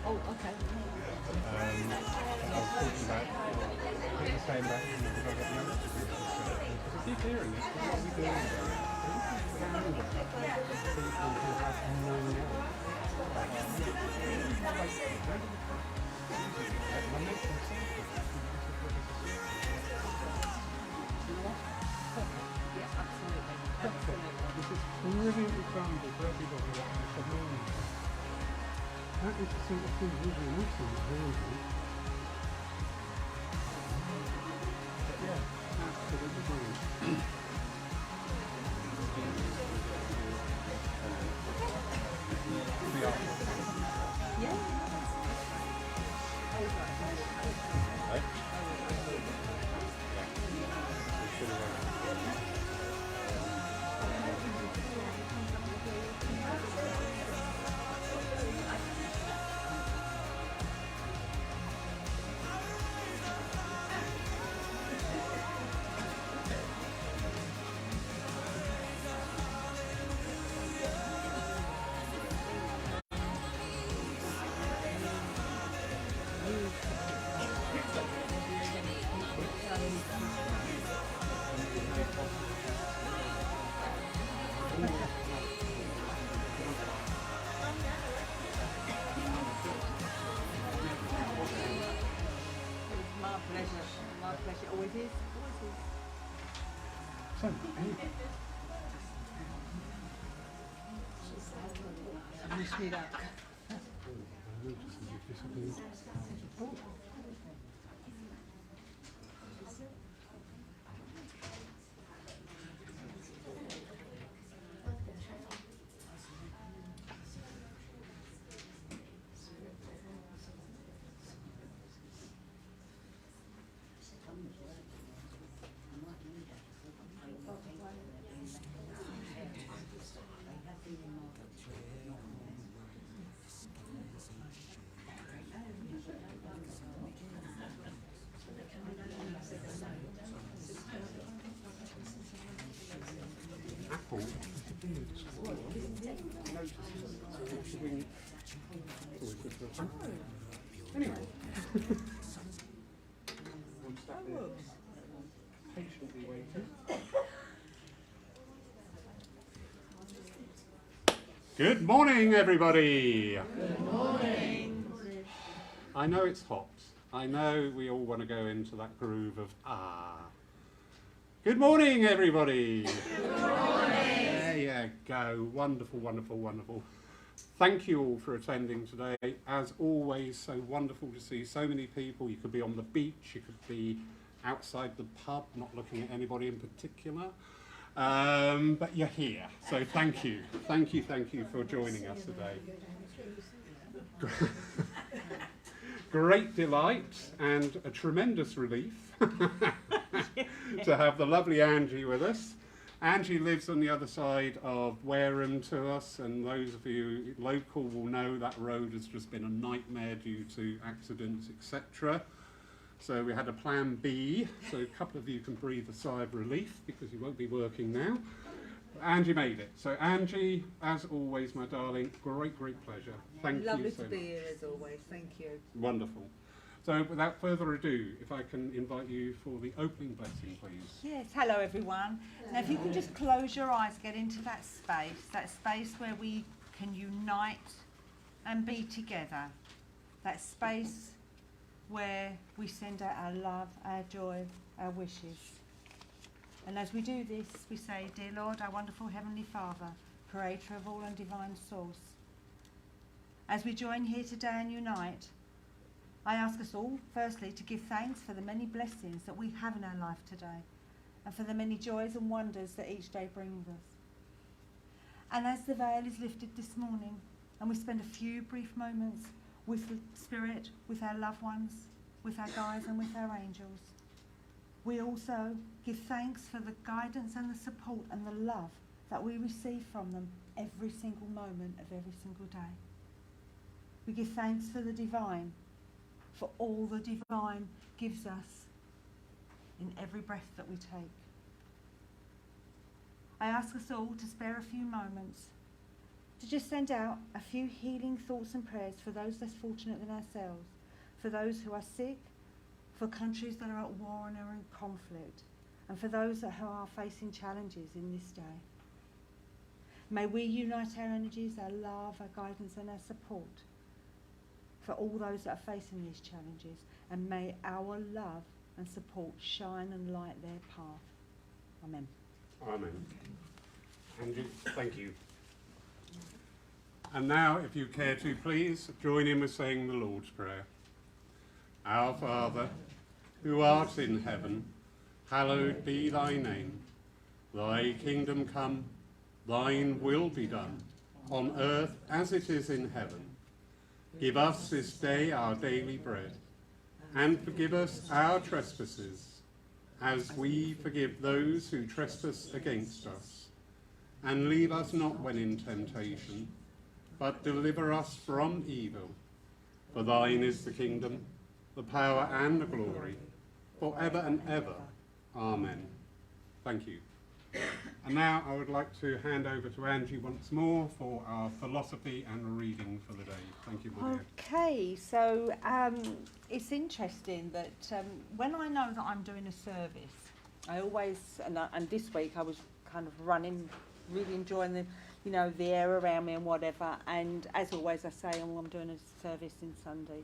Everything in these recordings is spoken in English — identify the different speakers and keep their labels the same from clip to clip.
Speaker 1: Oh, okay.
Speaker 2: I was talking about people saying that because I got youngsters because I keep hearing this. What are we doing about it? People who have no knowledge.
Speaker 1: Yeah, absolutely.
Speaker 2: This is a brilliant example for everybody that has a learning. That is the sort of thing really missing around here. But yeah, absolutely brilliant. We are.
Speaker 1: Yeah.
Speaker 2: Right?
Speaker 1: My pleasure. My pleasure. Always is. Always is.
Speaker 2: So, anyway.
Speaker 1: Wish me luck.
Speaker 2: Apple. Anyway. I'm sat there patiently waiting. Good morning, everybody.
Speaker 1: Good morning.
Speaker 2: I know it's hot. I know we all want to go into that groove of Good morning, everybody.
Speaker 1: Good morning.
Speaker 2: There you go. Wonderful, wonderful, wonderful. Thank you all for attending today. As always, so wonderful to see so many people. You could be on the beach, you could be outside the pub, not looking at anybody in particular. But you're here, so thank you. Thank you for joining us today. Great delight and a tremendous relief to have the lovely Angie with us. Angie lives on the other side of Wareham to us, and those of you local will know that road has just been a nightmare due to accidents, etc. So we had a plan B, so a couple of you can breathe a sigh of relief because you won't be working now. Angie made it. So Angie, as always, my darling, great pleasure. Thank
Speaker 1: Lovely
Speaker 2: you so
Speaker 1: to be
Speaker 2: much.
Speaker 1: here as always. Thank you.
Speaker 2: Wonderful. So without further ado, if I can invite you for the opening blessing, please.
Speaker 3: Yes, hello everyone. Now if you can just close your eyes, get into that space where we can unite and be together. That space where we send out our love, our joy, our wishes. And as we do this, we say, Dear Lord, our wonderful Heavenly Father, Creator of all and divine source. As we join here today and unite, I ask us all, firstly, to give thanks for the many blessings that we have in our life today and for the many joys and wonders that each day brings us. And as the veil is lifted this morning and we spend a few brief moments with the Spirit, with our loved ones, with our guides and with our angels, we also give thanks for the guidance and the support and the love that we receive from them every single moment of every single day. We give thanks for the divine, for all the divine gives us in every breath that we take. I ask us all to spare a few moments to to just send out a few healing thoughts and prayers for those less fortunate than ourselves, for those who are sick, for countries that are at war and are in conflict, and for those who are facing challenges in this day. May we unite our energies, our love, our guidance and our support for all those that are facing these challenges, and may our love and support shine and light their path. Amen.
Speaker 2: Amen. Angie, thank you. And now, if you care to, please join in with saying the Lord's Prayer. Our Father, who art in heaven, hallowed be thy name. Thy kingdom come, thine will be done, on earth as it is in heaven. Give us this day our daily bread, and forgive us our trespasses, as we forgive those who trespass against us. And leave us not when in temptation, but deliver us from evil. For thine is the kingdom, the power and the glory, forever and ever. Amen. Thank you. And now I would like to hand over to Angie once more for our philosophy and reading for the day. Thank you, my dear.
Speaker 3: Okay, so it's interesting that when I know that I'm doing a service, I always, and this week I was kind of running, really enjoying the air around me and whatever, and as always I say, oh, I'm doing a service in Sunday.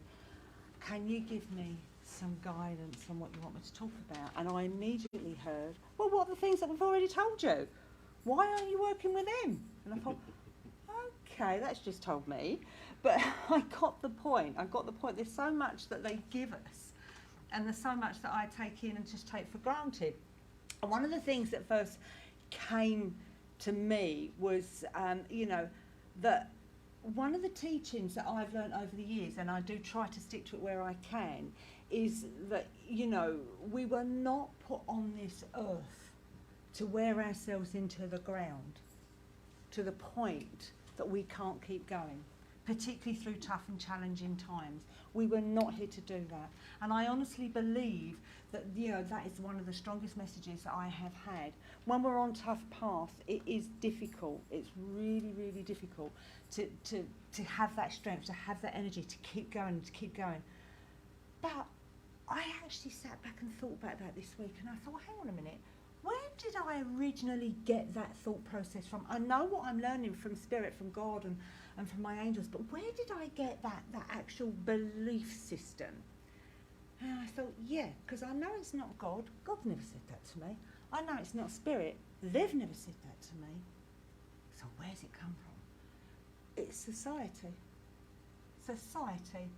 Speaker 3: Can you give me some guidance on what you want me to talk about? And I immediately heard, well, what are the things that we've already told you? Why aren't you working with them? And I thought, okay, that's just told me. But I got the point. There's so much that they give us, and there's so much that I take in and just take for granted. And one of the things that first came to me was, that one of the teachings that I've learned over the years, and I do try to stick to it where I can, is that, we were not put on this earth to wear ourselves into the ground to the point that we can't keep going, particularly through tough and challenging times. We were not here to do that. And I honestly believe that, that is one of the strongest messages that I have had. When we're on tough paths, it is difficult. It's really, really difficult to have that strength, to have that energy, to keep going, But I actually sat back and thought about that this week, and I thought, hang on a minute, where did I originally get that thought process from? I know what I'm learning from Spirit, from God and from my angels, but where did I get that actual belief system? And I thought, yeah, because I know it's not God. God never said that to me. I know it's not Spirit. They've never said that to me. So where's it come from? It's society. Society.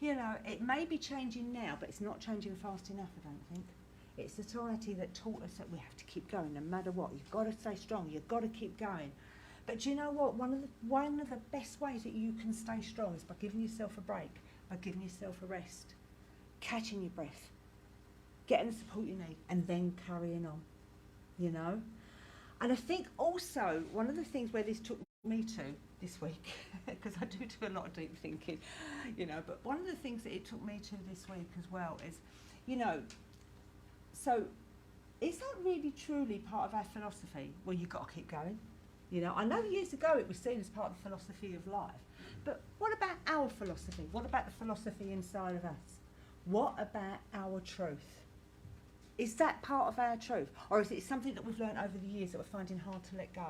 Speaker 3: It may be changing now, but it's not changing fast enough, I don't think. It's society that taught us that we have to keep going no matter what. You've got to stay strong. You've got to keep going. But do you know what? One of the best ways that you can stay strong is by giving yourself a break, by giving yourself a rest, catching your breath, getting the support you need, and then carrying on, And I think also one of the things where this took me to this week, because I do a lot of deep thinking, but one of the things that it took me to this week as well is, so is that really truly part of our philosophy? Well, you've got to keep going. I know years ago it was seen as part of the philosophy of life, but what about our philosophy? What about the philosophy inside of us? What about our truth? Is that part of our truth? Or is it something that we've learned over the years that we're finding hard to let go?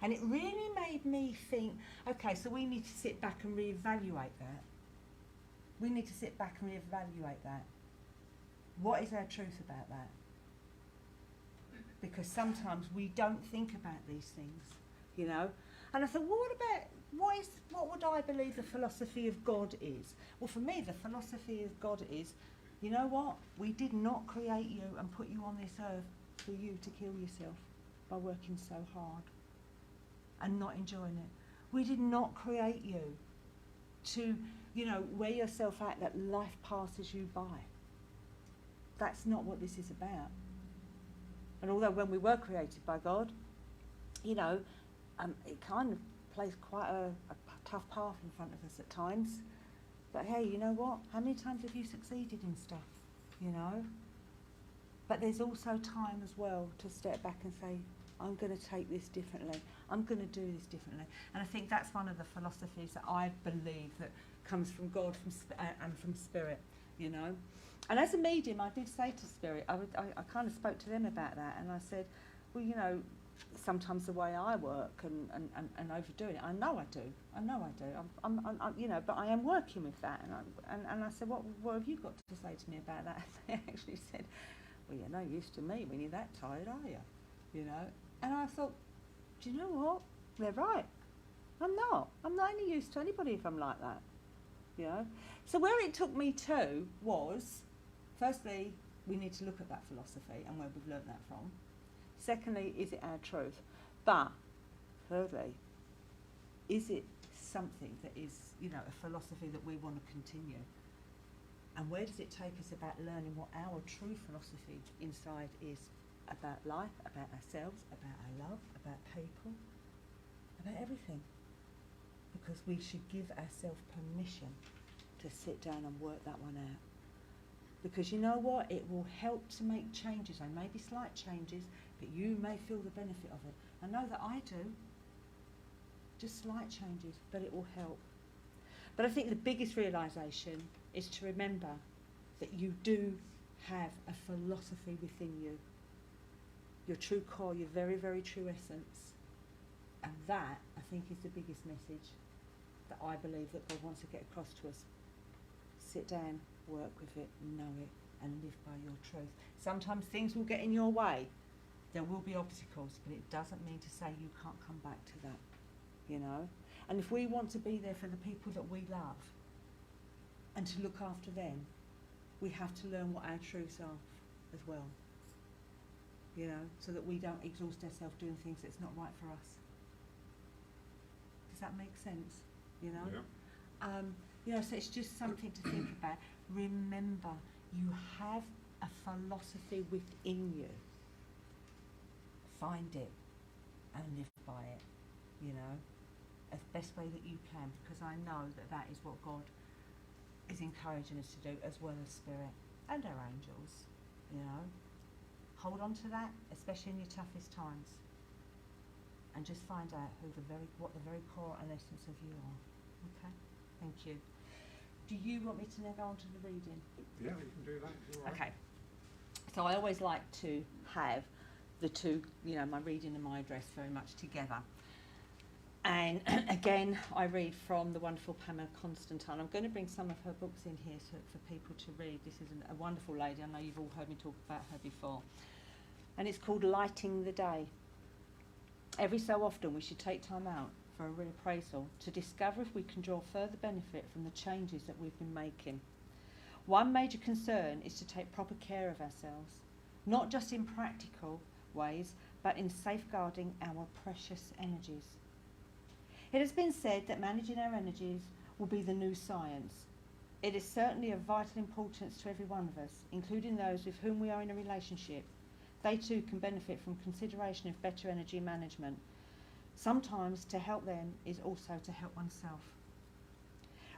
Speaker 3: And it really made me think, okay, so we need to sit back and reevaluate that. We need to sit back and reevaluate that. What is our truth about that? Because sometimes we don't think about these things, And I thought, well, what would I believe the philosophy of God is? Well, for me, the philosophy of God is, you know what? We did not create you and put you on this earth for you to kill yourself by working so hard and not enjoying it. We did not create you to, wear yourself out that life passes you by. That's not what this is about. And although when we were created by God, it kind of plays quite a tough path in front of us at times. But hey, you know what? How many times have you succeeded in stuff, But there's also time as well to step back and say, I'm going to take this differently. I'm going to do this differently. And I think that's one of the philosophies that I believe that comes from God and from Spirit, you know. And as a medium, I did say to Spirit, I kind of spoke to them about that, and I said, well, you know, sometimes the way I work and overdoing it, I know I do. I'm you know, but I am working with that. And I said, what have you got to say to me about that? And they actually said, well, you're no use to me when you're that tired, are you? You know. And I thought, do you know what? They're right. I'm not any use to anybody if I'm like that. You know. So where it took me to was, firstly, we need to look at that philosophy and where we've learnt that from. Secondly, is it our truth? But thirdly, is it something that is, you know, a philosophy that we want to continue? And where does it take us about learning what our true philosophy inside is about life, about ourselves, about our love, about people, about everything? Because we should give ourselves permission to sit down and work that one out. Because you know what? It will help to make changes. They may be slight changes, but you may feel the benefit of it. I know that I do. Just slight changes, but it will help. But I think the biggest realisation is to remember that you do have a philosophy within you. Your true core, your very, very true essence. And that, I think, is the biggest message that I believe that God wants to get across to us. Sit down, work with it, know it, and live by your truth. Sometimes things will get in your way. There will be obstacles, but it doesn't mean to say you can't come back to that, you know. And if we want to be there for the people that we love and to look after them, we have to learn what our truths are as well, you know, so that we don't exhaust ourselves doing things that's not right for us. Does that make sense? You know?
Speaker 2: Yeah.
Speaker 3: You know, so it's just something to think about. Remember, you have a philosophy within you. Find it and live by it, you know, as best way that you can, because I know that that is what God is encouraging us to do, as well as Spirit and our angels, you know. Hold on to that, especially in your toughest times, and just find out what the very core and essence of you are. Okay, thank you. Do you want me to now go on to the reading?
Speaker 2: Yeah, you can do that. You're right.
Speaker 3: Okay. So I always like to have the two, you know, my reading and my address very much together. And again, I read from the wonderful Pamela Constantine. I'm going to bring some of her books in here for people to read. This is a wonderful lady. I know you've all heard me talk about her before. And it's called Lighting the Day. Every so often we should take time out for a reappraisal to discover if we can draw further benefit from the changes that we've been making. One major concern is to take proper care of ourselves, not just in practical ways, but in safeguarding our precious energies. It has been said that managing our energies will be the new science. It is certainly of vital importance to every one of us, including those with whom we are in a relationship. They too can benefit from consideration of better energy management. Sometimes to help them is also to help oneself.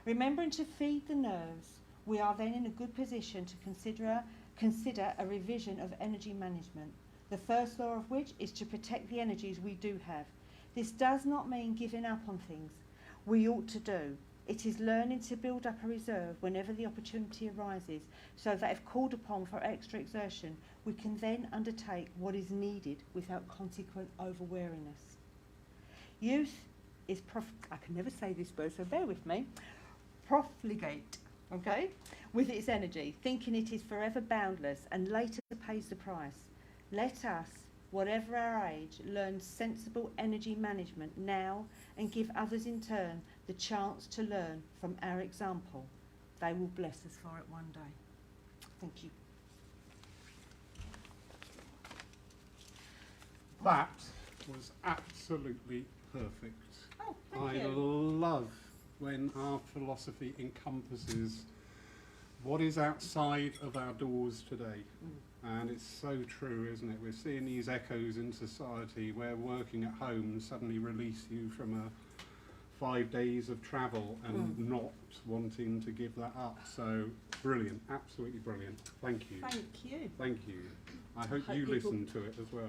Speaker 3: Remembering to feed the nerves, we are then in a good position to consider a revision of energy management, the first law of which is to protect the energies we do have. This does not mean giving up on things we ought to do. It is learning to build up a reserve whenever the opportunity arises, so that if called upon for extra exertion, we can then undertake what is needed without consequent overweariness. Youth is I can never say this word, so bear with me. Profligate, okay, with its energy, thinking it is forever boundless, and later pays the price. Let us, whatever our age, learn sensible energy management now and give others in turn the chance to learn from our example. They will bless us for it one day. Thank you.
Speaker 2: That was absolutely perfect.
Speaker 3: Oh,
Speaker 2: I
Speaker 3: thank you.
Speaker 2: love when our philosophy encompasses what is outside of our doors today. And it's so true, isn't it? We're seeing these echoes in society where working at home suddenly release you from a 5 days of travel and not wanting to give that up. So brilliant, absolutely brilliant. Thank you.
Speaker 1: Thank you.
Speaker 2: Thank you. I hope you
Speaker 1: people-
Speaker 2: listen to it as well.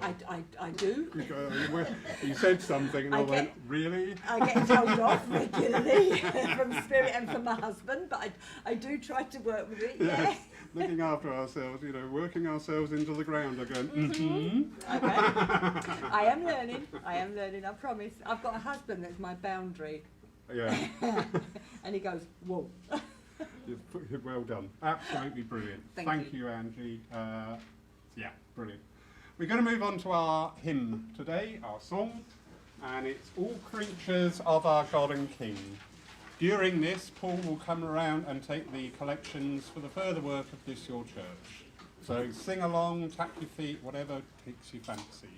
Speaker 1: I do.
Speaker 2: You said something and I,
Speaker 1: I
Speaker 2: went,
Speaker 1: get-
Speaker 2: really?
Speaker 1: I get told off regularly from Spirit and from my husband, but I do try to work with it. Yeah.
Speaker 2: Yes. Looking after ourselves, you know, working ourselves into the ground. I go,
Speaker 1: Okay. I am learning. I promise. I've got a husband that's my boundary,
Speaker 2: Yeah.
Speaker 1: and he goes, "Whoa."
Speaker 2: Well done. Absolutely brilliant.
Speaker 1: Thank
Speaker 2: you, Angie. Yeah, brilliant. We're going to move on to our hymn today, our song, and it's All Creatures of Our God and King. During this, Paul will come around and take the collections for the further work of this your church. So sing along, tap your feet, whatever takes your fancy.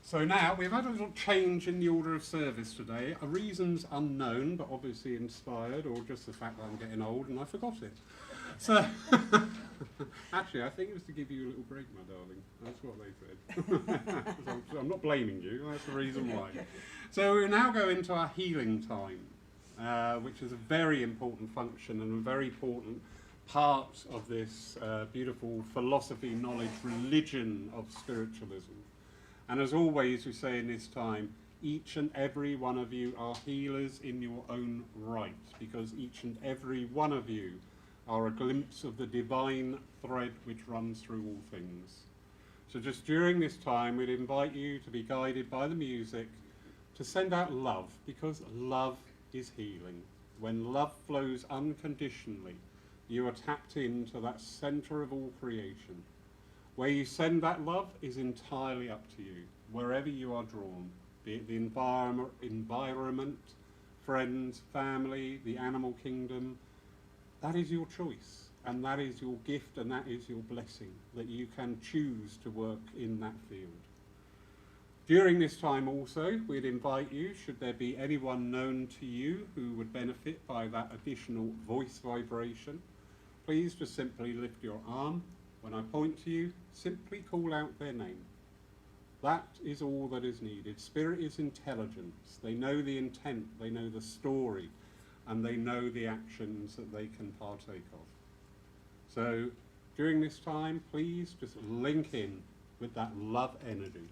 Speaker 2: So now we've had a little change in the order of service today. A reason's unknown, but obviously inspired, or just the fact that I'm getting old and I forgot it. So, actually, I think it was to give you a little break, my darling. That's what they said. So I'm not blaming you. That's the reason why. So we now go into our healing time, which is a very important function and a very important part of this beautiful philosophy, knowledge, religion of spiritualism. And as always, we say in this time, each and every one of you are healers in your own right, because each and every one of you are a glimpse of the divine thread which runs through all things. So just during this time, we'd invite you to be guided by the music to send out love, because love is healing. When love flows unconditionally, you are tapped into that center of all creation. Where you send that love is entirely up to you, wherever you are drawn, be it the environment, friends, family, the animal kingdom. That is your choice, and that is your gift, and that is your blessing, that you can choose to work in that field. During this time also, we'd invite you, should there be anyone known to you who would benefit by that additional voice vibration, please just simply lift your arm. When I point to you, simply call out their name. That is all that is needed. Spirit is intelligence. They know the intent, they know the story, and they know the actions that they can partake of. So during this time, please just link in with that love energy.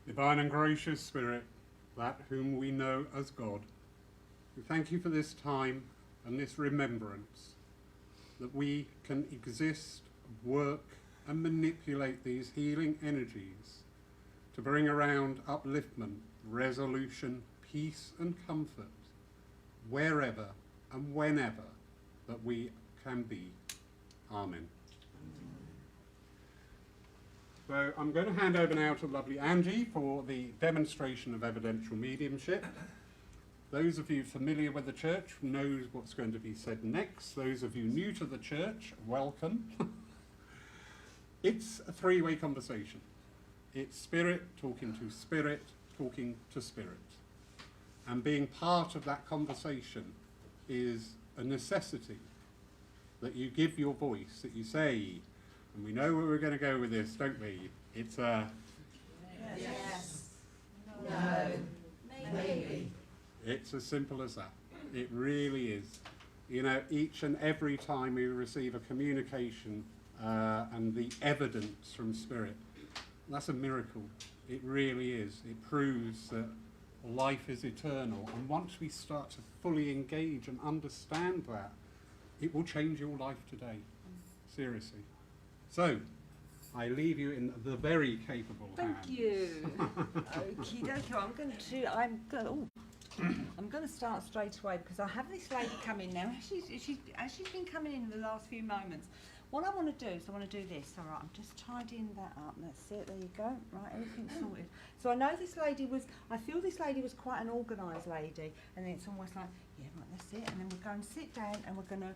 Speaker 2: Divine and gracious Spirit, that whom we know as God, we thank you for this time and this remembrance that we can exist, work and manipulate these healing energies to bring around upliftment, resolution, peace and comfort wherever and whenever that we can be. Amen. So I'm going to hand over now to lovely Angie for the demonstration of evidential mediumship. Those of you familiar with the church knows what's going to be said next. Those of you new to the church, welcome. It's a three-way conversation. It's spirit talking to spirit, talking to spirit. And being part of that conversation is a necessity, that you give your voice, that you say, and we know where we're going to go with this, don't we? It's a
Speaker 1: Yes. No. Maybe.
Speaker 2: It's as simple as that. It really is. You know, each and every time we receive a communication and the evidence from Spirit, that's a miracle. It really is. It proves that life is eternal. And once we start to fully engage and understand that, it will change your life today. Seriously. So, I leave you in the very capable hands.
Speaker 1: Thank you. Okie dokie. I'm going to start straight away because I have this lady come in now. She's been coming in the last few moments. What I want to do is I want to do this. All right, I'm just tidying that up. That's it. There you go. Right, everything's sorted. So I know this lady was. I feel this lady was quite an organised lady, and then it's almost like, yeah, right, that's it. And then we're going to sit down and we're going to,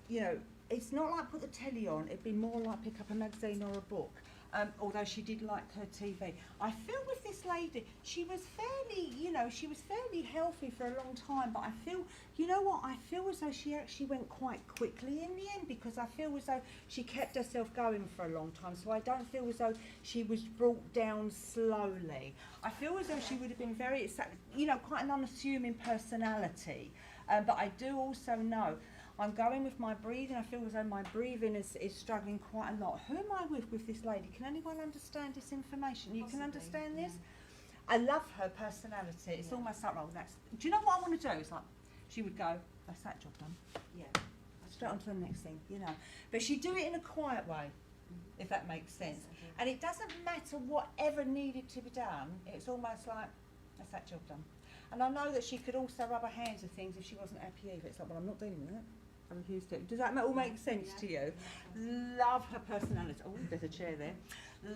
Speaker 1: you know, it's not like put the telly on. It'd be more like pick up a magazine or a book. Although she did like her TV. I feel with this lady, she was fairly, you know, she was fairly healthy for a long time, but I feel, you know what, I feel as though she actually went quite quickly in the end, because I feel as though she kept herself going for a long time, so I don't feel as though she was brought down slowly. I feel as though she would have been very, you know, quite an unassuming personality, but I do also know I'm going with my breathing. I feel as though my breathing is struggling quite a lot. Who am I with this lady? Can anyone understand this information? You can understand this? I love her personality. It's almost like, oh, that's... Do you know what I want to do? It's like, she would go, that's that job done.
Speaker 3: Yeah.
Speaker 1: Straight on to the next thing, you know. But she'd do it in a quiet way, if that makes sense. And it doesn't matter whatever needed to be done. It's almost like, that's that job done. And I know that she could also rub her hands with things if she wasn't happy either. It's like, well, I'm not dealing with it. I refuse to. Does that all make sense to you? Love her personality. Oh, there's a chair there.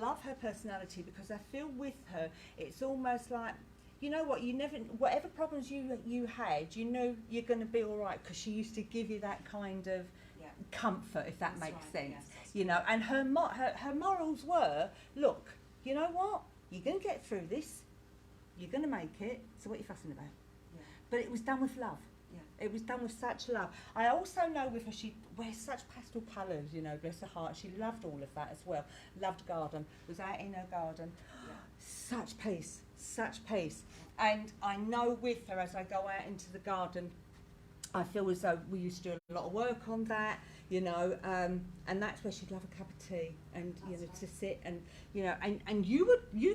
Speaker 1: Love her personality because I feel with her, it's almost like, you know what, you never, whatever problems you had, you know you're going to be all right because she used to give you that kind of comfort, if that makes sense. Yes, you know, and her morals were, look, you know what, you're going to get through this, you're going to make it, so what are you fussing about? Yeah. But it was done with love. Yeah. It was done with such love. I also know with her, she wears such pastel colours, you know, bless her heart. She loved all of that as well. Loved garden, was out in her garden. Yeah. Such peace, such peace. And I know with her, as I go out into the garden, I feel as though we used to do a lot of work on that, you know, and that's where she'd love a cup of tea and, you know, to sit and, you know, and you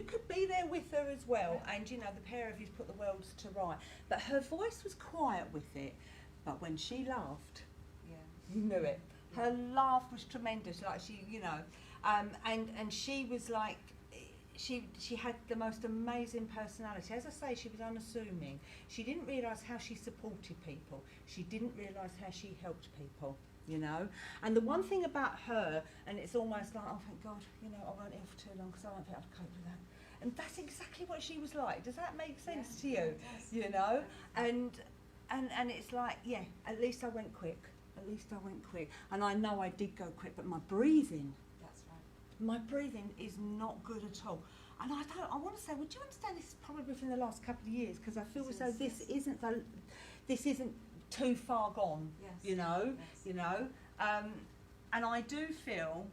Speaker 1: could be there with her as well, and, you know, the pair of you put the worlds to right. But her voice was quiet with it, but when she laughed, you knew it. Her laugh was tremendous, like she, you know, and she was like, she had the most amazing personality. As I say, she was unassuming. She didn't realise how she supported people. She didn't realise how she helped people, you know. And the one thing about her, and it's almost like, oh, thank God, you know, I won't ill for too long because I won't be able to cope with that. And that's exactly what she was like. Does that make sense to you? You know? And it's like, yeah, at least I went quick. At least I went quick. And I know I did go quick, but my breathing, my breathing is not good at all. And I want to say, would you understand this is probably within the last couple of years, because I feel as though this isn't too far gone, you know, and I do feel,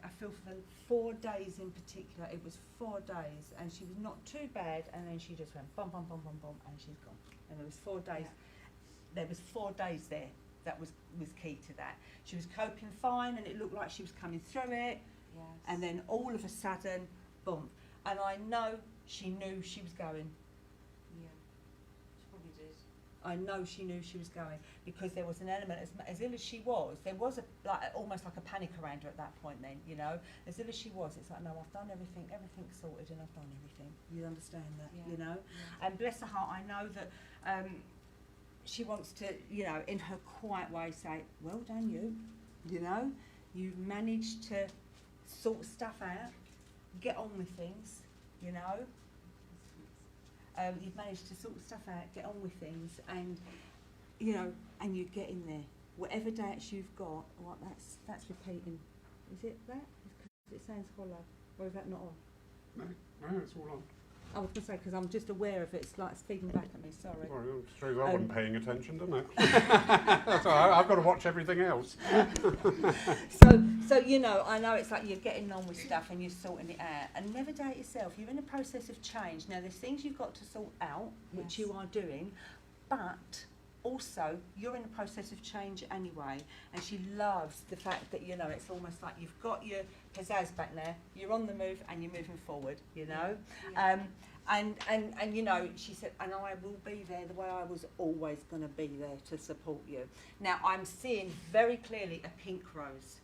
Speaker 1: I feel for the 4 days in particular, it was 4 days, and she was not too bad, and then she just went bum, bum, bum, bum, bum, and she's gone. And there was 4 days, there was 4 days there. That was key to that. She was coping fine, and it looked like she was coming through it. Yes. And then all of a sudden, boom. And I know she knew she was going.
Speaker 3: Yeah, she probably did.
Speaker 1: I know she knew she was going, because there was an element, as ill as she was, there was almost like a panic around her at that point then, you know. As ill as she was, it's like, no, I've done everything, everything's sorted, and I've done everything. You understand that, you know? Yeah. And bless her heart, I know that she wants to, you know, in her quiet way say, well done you know, you've managed to sort stuff out, get on with things, you know. you've managed to sort stuff out, get on with things, and you know, and you get in there. Whatever dates you've got, what that's repeating. Is it that? Because it sounds hollow, or is that not on?
Speaker 2: No, it's all on.
Speaker 1: I was going to say, because I'm just aware of it, it's like it's feeding back at me, sorry.
Speaker 2: Well, it shows I wasn't paying attention, doesn't it? That's all right, I've got to watch everything else.
Speaker 1: So, you know, I know it's like you're getting on with stuff and you're sorting it out. And never doubt yourself. You're in a process of change. Now, there's things you've got to sort out, which you are doing, but also you're in a process of change anyway. And she loves the fact that, you know, it's almost like you've got your pizzazz back there, you're on the move and you're moving forward, you know. And you know, she said, and I will be there the way I was always going to be there to support you. Now, I'm seeing very clearly a pink rose.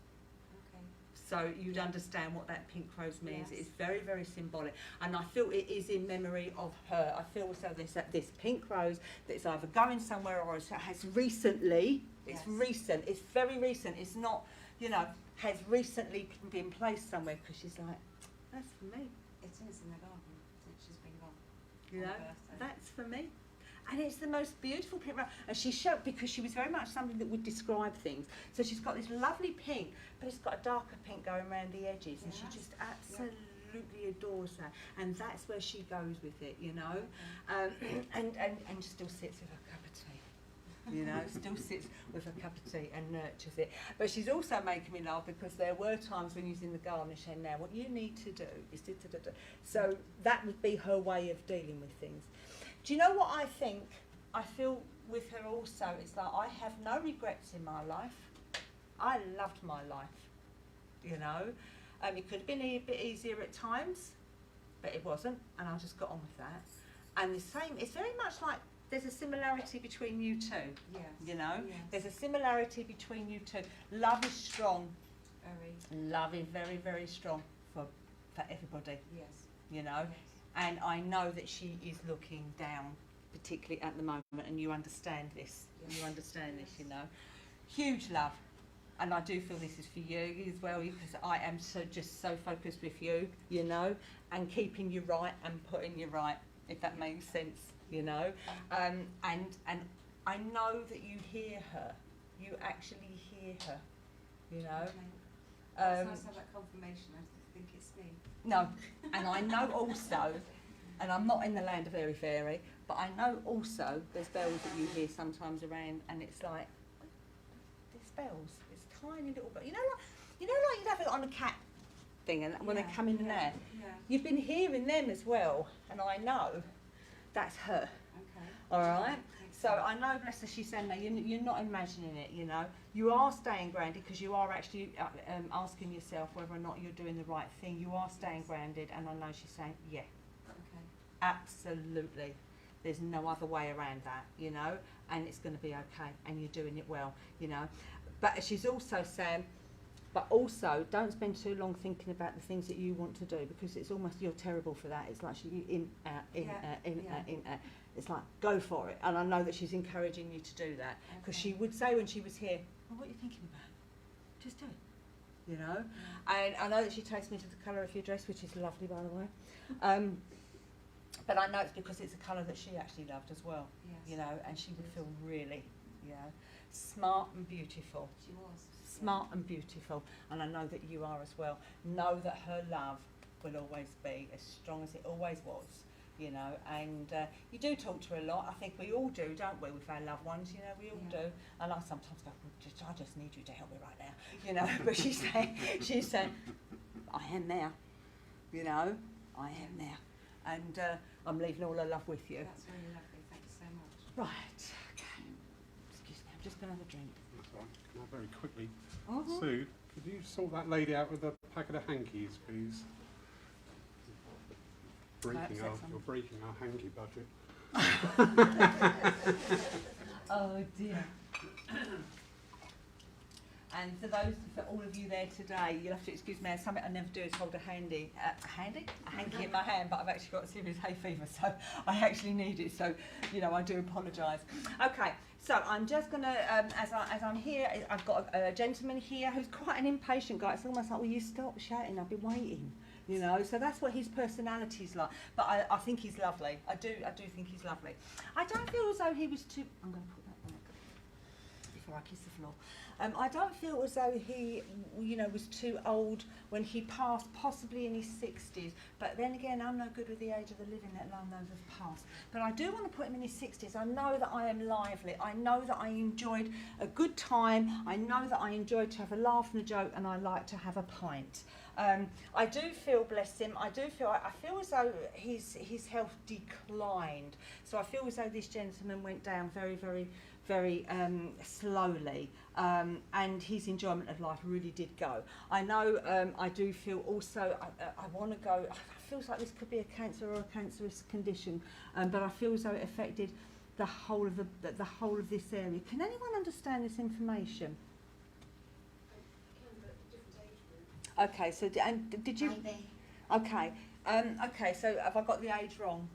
Speaker 4: Okay.
Speaker 1: So you'd understand what that pink rose means.
Speaker 4: Yes.
Speaker 1: It's very, very symbolic. And I feel it is in memory of her. I feel so this pink rose that's either going somewhere or it has recently, it's recent, it's very recent, it's not, you know, has recently been placed somewhere, because she's like, that's for me.
Speaker 4: It is in the garden since she's been gone.
Speaker 1: You
Speaker 4: On
Speaker 1: know,
Speaker 4: birthday.
Speaker 1: that's for me. And it's the most beautiful pink rose. And she showed, because she was very much something that would describe things. So she's got this lovely pink, but it's got a darker pink going around the edges. And she
Speaker 4: Yes.
Speaker 1: just absolutely adores that. And that's where she goes with it, you know. And still sits with her cup of tea. You know, still sits with her cup of tea and nurtures it. But she's also making me laugh, because there were times when you was in the garden and she said, now what you need to do is da-da-da-da. So that would be her way of dealing with things. Do you know what I think? I feel with her also, it's like I have no regrets in my life. I loved my life, you know. It could have been a bit easier at times, but it wasn't, and I just got on with that. And the same, it's very much like there's a similarity between you two,
Speaker 4: Yes.
Speaker 1: you know.
Speaker 4: Yes.
Speaker 1: There's a similarity between you two. Love is strong.
Speaker 4: Very.
Speaker 1: Love is very, very strong for everybody,
Speaker 4: Yes.
Speaker 1: you know.
Speaker 4: Yes.
Speaker 1: And I know that she is looking down, particularly at the moment, and you understand this.
Speaker 4: Yes.
Speaker 1: You understand this, you know. Huge love. And I do feel this is for you as well, because I am just so focused with you, you know, and keeping you right and putting you right, if that makes sense, you know. And I know that you hear her. You actually hear her, you know.
Speaker 4: Okay. It's nice to have that confirmation. I think it's me.
Speaker 1: No, and I know also, and I'm not in the land of airy fairy, but I know also there's bells that you hear sometimes around, and it's like, there's bells, it's tiny little bells. You know, like you'd have it on a cat thing, and when they come in there,
Speaker 4: Yeah.
Speaker 1: you've been hearing them as well, and I know that's her.
Speaker 4: Okay.
Speaker 1: All right.
Speaker 4: Thanks.
Speaker 1: So I know, bless her, she's saying that you're not imagining it, you know. You are staying grounded, because you are actually asking yourself whether or not you're doing the right thing. You are staying grounded, and I know she's saying, yeah,
Speaker 4: Okay.
Speaker 1: absolutely. There's no other way around that, you know, and it's going to be okay, and you're doing it well, you know. But she's also saying, but also don't spend too long thinking about the things that you want to do, because it's almost, you're terrible for that. It's like she in, out, in,
Speaker 4: Yeah,
Speaker 1: out, in,
Speaker 4: yeah.
Speaker 1: out, in, out. It's like, go for it. And I know that she's encouraging you to do that, because
Speaker 4: Okay.
Speaker 1: she would say when she was here, well, what are you thinking about? Just do it, you know. And I know that she takes me to the colour of your dress, which is lovely, by the way. But I know it's because it's a colour that she actually loved as well,
Speaker 4: Yes.
Speaker 1: you know, and she would feel really, you know, smart and beautiful.
Speaker 4: She was.
Speaker 1: Smart and beautiful, and I know that you are as well. Know that her love will always be as strong as it always was, you know, and you do talk to her a lot. I think we all do, don't we, with our loved ones, you know, we all do. And I sometimes go, I just need you to help me right now, you know. But she's saying, I am now, you know, I am now. And I'm leaving all her love with you.
Speaker 4: That's really lovely. Thank you so much.
Speaker 1: Right, okay. Excuse me, I'm just going to have a drink.
Speaker 2: That's all right. Can I very quickly,
Speaker 1: Mhm.
Speaker 2: Sue, could you sort that lady out with a packet of hankies, please?
Speaker 1: upset
Speaker 2: You're breaking our hanky budget.
Speaker 1: Oh dear. And for all of you there today, you'll have to excuse me. Something I never do is hold a hanky in my hand, but I've actually got serious hay fever, so I actually need it. So, you know, I do apologise. Okay, so I'm just going to, as I'm here, I've got a gentleman here who's quite an impatient guy. It's almost like, will you stop shouting? I've been waiting. you know. So that's what his personality's like. But I think he's lovely. I do think he's lovely. I don't feel as though he was too. I'm going to put that back before I kiss the floor. I don't feel as though he, you know, was too old when he passed, possibly in his 60s. But then again, I'm no good with the age of the living, let alone those who've passed. But I do want to put him in his 60s. I know that I am lively. I know that I enjoyed a good time. I know that I enjoyed to have a laugh and a joke, and I like to have a pint. I do feel, bless him, I feel as though his health declined. So I feel as though this gentleman went down very, very, very slowly, and his enjoyment of life really did go. I know I do feel also, I want to go, it feels like this could be a cancer or a cancerous condition, but I feel as though it affected the whole of the whole of this area. Can anyone understand this information? Okay, so did you?
Speaker 4: Maybe.
Speaker 1: Okay, okay. So have I got the age wrong?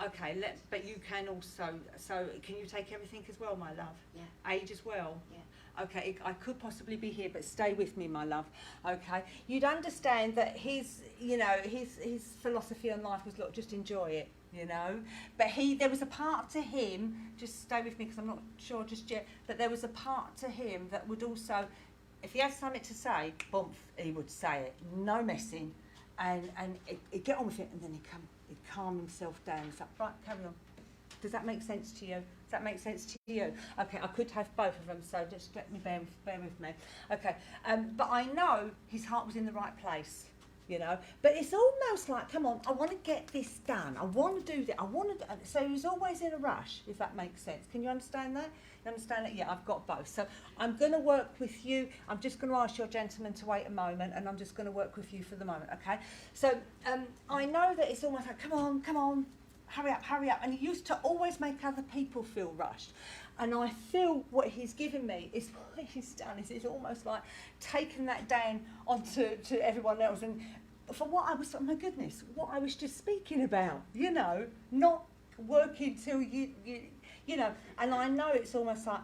Speaker 1: Okay, but you can also. So can you take everything as well, my love?
Speaker 4: Yeah.
Speaker 1: Age as well.
Speaker 4: Yeah.
Speaker 1: Okay, I could possibly be here, but stay with me, my love. Okay, you'd understand that his philosophy on life was, look, just enjoy it, you know. But there was a part to him. Just stay with me because I'm not sure just yet. But there was a part to him that would also, if he had something to say, boom, he would say it. No messing, and he'd get on with it, and then he'd calm himself down. It's like, right, carry on. Does that make sense to you? Does that make sense to you? Okay, I could have both of them, so just let me bear with me. Okay, but I know his heart was in the right place, you know. But it's almost like, come on, I want to get this done. I want to do that. I want to. So he was always in a rush, if that makes sense. Can you understand that? You understand it? Yeah, I've got both. So I'm going to work with you. I'm just going to ask your gentleman to wait a moment, and I'm just going to work with you for the moment, okay? So I know that it's almost like, come on, hurry up. And he used to always make other people feel rushed. And I feel what he's given me is what he's done is it's almost like taking that down onto everyone else. And for what I was, oh my goodness, what I was just speaking about, you know, not working till you know, and I know it's almost like,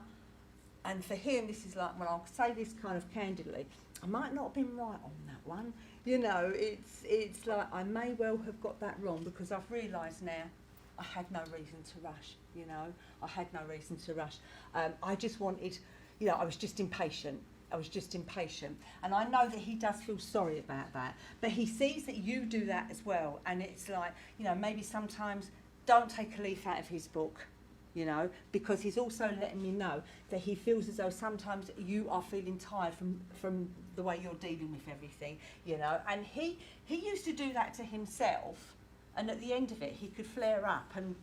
Speaker 1: and for him, this is like, when I'll say this kind of candidly, I might not have been right on that one. You know, it's like I may well have got that wrong because I've realised now I had no reason to rush, you know. I had no reason to rush. I just wanted, you know, I was just impatient. And I know that he does feel sorry about that. But he sees that you do that as well. And it's like, you know, maybe sometimes don't take a leaf out of his book. You know, because he's also letting me know that he feels as though sometimes you are feeling tired from the way you're dealing with everything, you know. And he used to do that to himself, and at the end of it, he could flare up and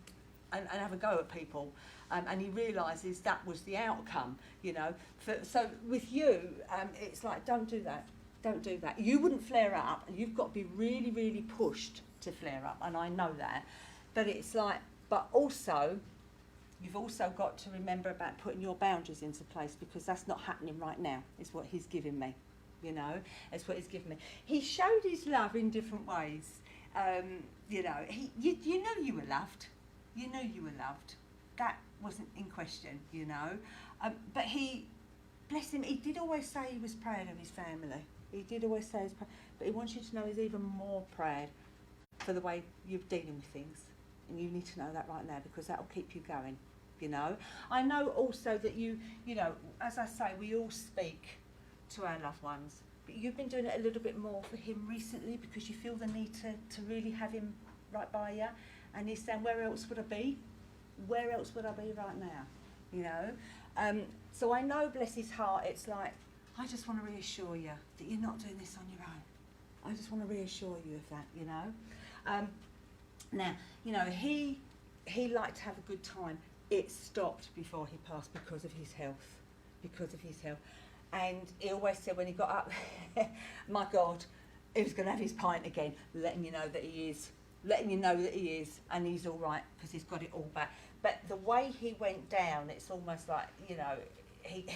Speaker 1: have a go at people, and he realises that was the outcome, you know. So with you, it's like, don't do that. You wouldn't flare up, and you've got to be really, really pushed to flare up, and I know that. But it's like, but also, you've also got to remember about putting your boundaries into place because that's not happening right now, is what he's giving me, you know. It's what he's giving me. He showed his love in different ways. You know, you know you were loved. You knew you were loved. That wasn't in question, you know. But he, bless him, he did always say he was proud of his family. He did always say he was proud. But he wants you to know he's even more proud for the way you're dealing with things. And you need to know that right now because that will keep you going, you know. I know also that you know, as I say, we all speak to our loved ones, but you've been doing it a little bit more for him recently because you feel the need to really have him right by you. And he's saying, where else would I be? Where else would I be right now? You know. So I know, bless his heart, it's like, I just want to reassure you that you're not doing this on your own. I just want to reassure you of that, you know. Now, you know, he liked to have a good time. It stopped before he passed because of his health. And he always said when he got up, my God, he was going to have his pint again, letting you know that he is, and he's all right because he's got it all back. But the way he went down, it's almost like, you know, he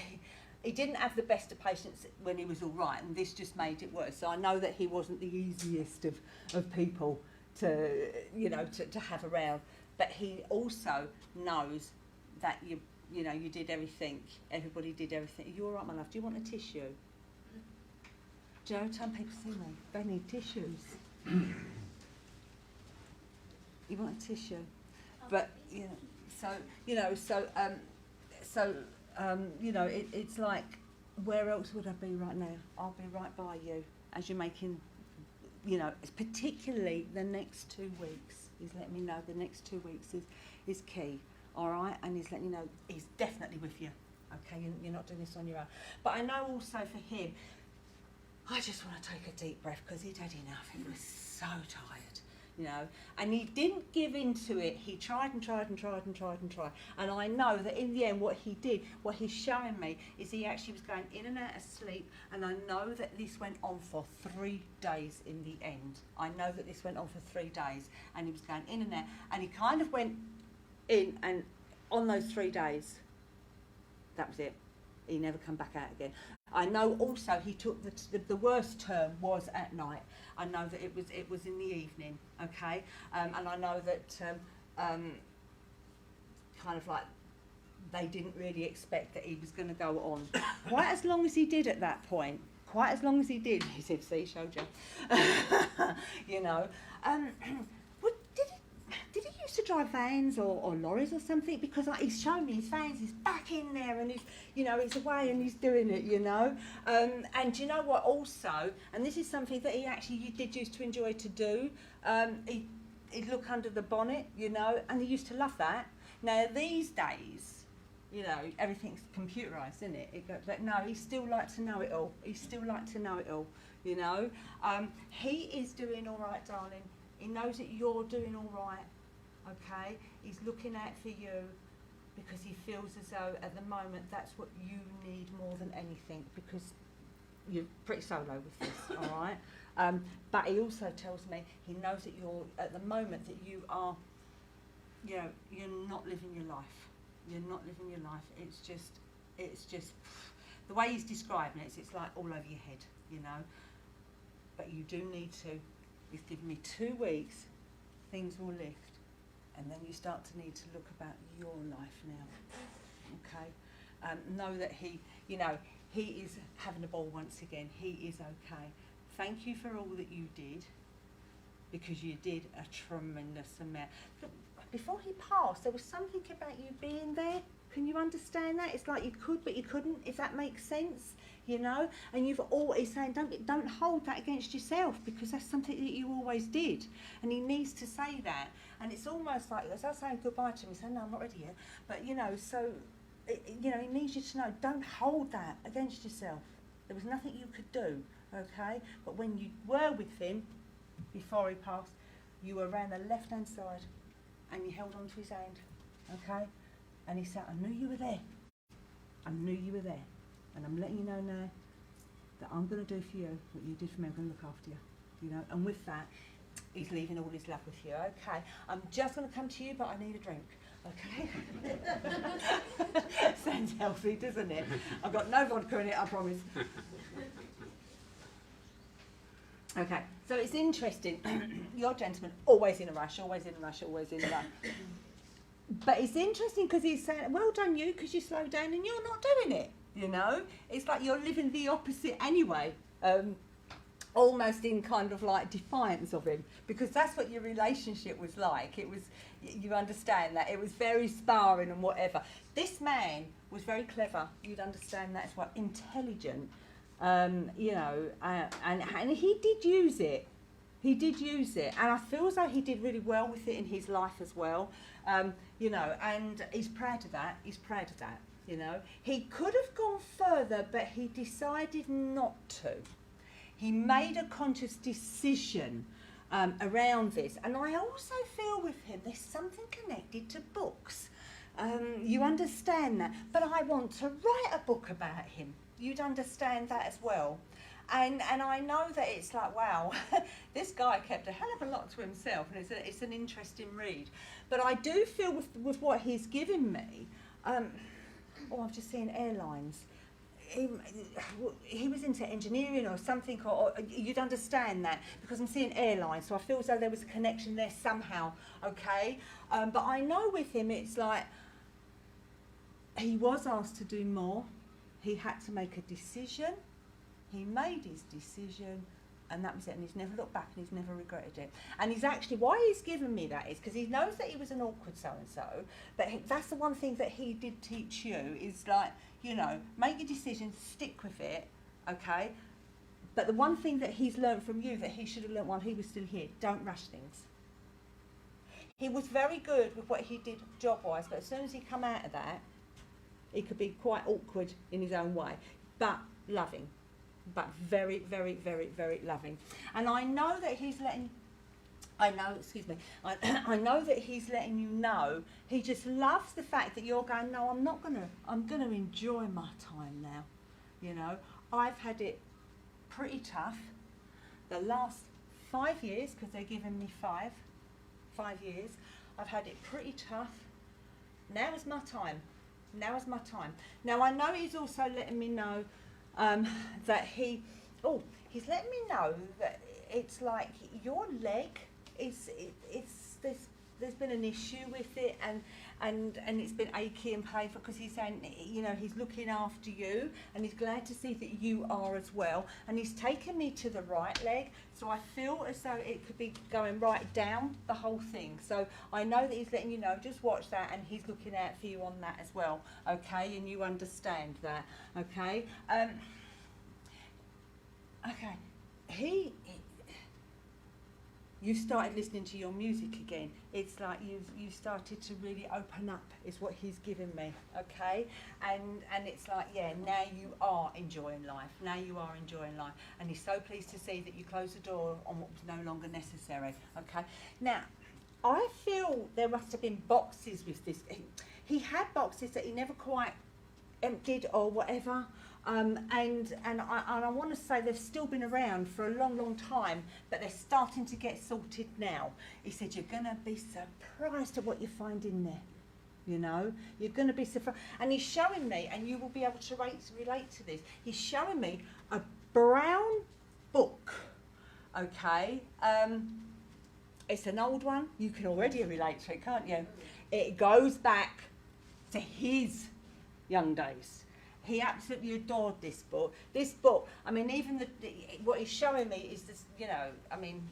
Speaker 1: didn't have the best of patience when he was all right, and this just made it worse. So I know that he wasn't the easiest of people to, you know, to have around, but he also knows that you know, you did everything, everybody did everything. Are you all right, my love? Do you want a tissue? Do you know, every time people see me, they need tissues. You want a tissue? But, you know, it's like, where else would I be right now? I'll be right by you as you're making, you know, particularly the next 2 weeks. He's letting me know the next 2 weeks is key, all right? And he's letting you know he's definitely with you, okay? You're not doing this on your own. But I know also for him, I just want to take a deep breath because he'd had enough. He was so tired, you know, and he didn't give in to it. He tried and tried and tried and tried and tried. And I know that in the end what he did, what he's showing me, is he actually was going in and out of sleep. And I know that this went on for 3 days in the end. I know that this went on for 3 days and he was going in and out. And he kind of went in, and on those 3 days, that was it. He never come back out again. I know also he took the worst term was at night. I know that it was in the evening, okay? And I know that kind of like they didn't really expect that he was going to go on quite as long as he did at that point. Quite as long as he did. He said, "See, showed you." You know. Did he used to drive vans or lorries or something? Because he's shown me his vans, he's back in there and he's away and he's doing it, you know. And you know what also, and this is something that he did used to enjoy to do, he'd look under the bonnet, you know, and he used to love that. Now these days, you know, everything's computerised, isn't it? But no, he still likes to know it all. He still likes to know it all, you know. He is doing all right, darling. He knows that you're doing all right, okay? He's looking out for you because he feels as though at the moment that's what you need more than anything, because you're pretty solo with this, all right? But he also tells me he knows that you're, at the moment, that you are, you know, you're not living your life. You're not living your life. It's just, the way he's describing it, it's like all over your head, you know? But you do need to. He's given me 2 weeks, things will lift, and then you start to need to look about your life now, okay? Know that he is having a ball once again. He is okay. Thank you for all that you did, because you did a tremendous amount. Before he passed, there was something about you being there. Can you understand that? It's like you could, but you couldn't, if that makes sense, you know? And you've always saying, don't hold that against yourself, because that's something that you always did. And he needs to say that. And it's almost like, as I was saying goodbye to him, he said, "No, I'm not ready yet." But, you know, so, you know, he needs you to know, don't hold that against yourself. There was nothing you could do, okay? But when you were with him, before he passed, you were around the left-hand side, and you held on to his hand, okay? And he said, "I knew you were there. I knew you were there. And I'm letting you know now that I'm going to do for you what you did for me. I'm going to look after you." You know, and with that, he's leaving all his love with you, okay? I'm just going to come to you, but I need a drink, okay? Sounds healthy, doesn't it? I've got no vodka in it, I promise. Okay, so it's interesting. Your gentleman, always in a rush, always in a rush, always in a rush. But it's interesting because he's saying, "Well done you, because you slowed down and you're not doing it." You know, it's like you're living the opposite anyway, almost in kind of like defiance of him, because that's what your relationship was like. It was, you understand that, it was very sparring and whatever. This man was very clever. You'd understand that as well, intelligent, you know, and he did use it. He did use it, and I feel as though he did really well with it in his life as well. You know, and he's proud of that. He's proud of that. You know, he could have gone further, but he decided not to. He made a conscious decision around this, and I also feel with him there's something connected to books. You understand that, but I want to write a book about him. You'd understand that as well. And I know that it's like, wow, this guy kept a hell of a lot to himself, and it's an interesting read. But I do feel with what he's given me, I've just seen airlines. He was into engineering or something, or you'd understand that, because I'm seeing airlines, so I feel as though there was a connection there somehow, okay? But I know with him it's like, he was asked to do more. He had to make a decision. He made his decision, and that was it, and he's never looked back and he's never regretted it. And he's actually, why he's given me that is because he knows that he was an awkward so-and-so, but that's the one thing that he did teach you, is like, you know, make your decision, stick with it, okay? But the one thing that he's learned from you that he should have learned while he was still here, don't rush things. He was very good with what he did job-wise, but as soon as he come out of that, he could be quite awkward in his own way, but loving. But very, very, very, very loving. And I know that he's letting, I know that he's letting you know, he just loves the fact that you're going, no, I'm going to enjoy my time now. You know, I've had it pretty tough the last 5 years, because they're giving me 5 years. I've had it pretty tough. Now is my time. Now is my time. Now I know he's also letting me know that he's letting me know that it's like your leg there's been an issue with it, and it's been achy and painful, because he's saying, you know, he's looking after you and he's glad to see that you are as well, and he's taken me to the right leg, so I feel as though it could be going right down the whole thing. So I know that he's letting you know, just watch that, and he's looking out for you on that as well, okay, and you understand that, okay. Okay, you started listening to your music again. It's like you've started to really open up, is what he's given me, okay? And it's like, yeah, now you are enjoying life. Now you are enjoying life. And he's so pleased to see that you closed the door on what was no longer necessary, okay? Now, I feel there must have been boxes with this. He had boxes that he never quite emptied or whatever. And I want to say they've still been around for a long, long time, but they're starting to get sorted now. He said, you're going to be surprised at what you find in there. You know, you're going to be surprised. And he's showing me, and you will be able to relate to this, he's showing me a brown book, okay? It's an old one. You can already relate to it, can't you? It goes back to his young days. He absolutely adored this book. This book, I mean, even what he's showing me is this, you know, I mean,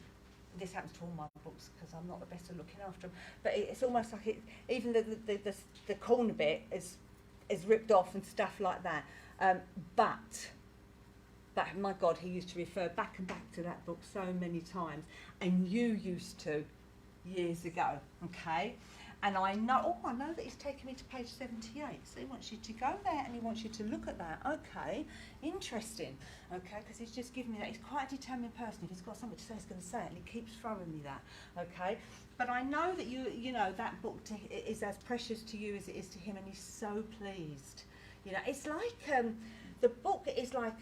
Speaker 1: this happens to all my books because I'm not the best at looking after them. But it's almost like even the corner bit is ripped off and stuff like that. But my God, he used to refer back and back to that book so many times, and you used to years ago, okay? And I know that he's taken me to page 78, so he wants you to go there and he wants you to look at that. Okay, interesting, okay, because he's just given me that. He's quite a determined person. If he's got something to say, he's going to say it, and he keeps throwing me that, okay? But I know that you know, that book is as precious to you as it is to him, and he's so pleased. You know, it's like, the book is like,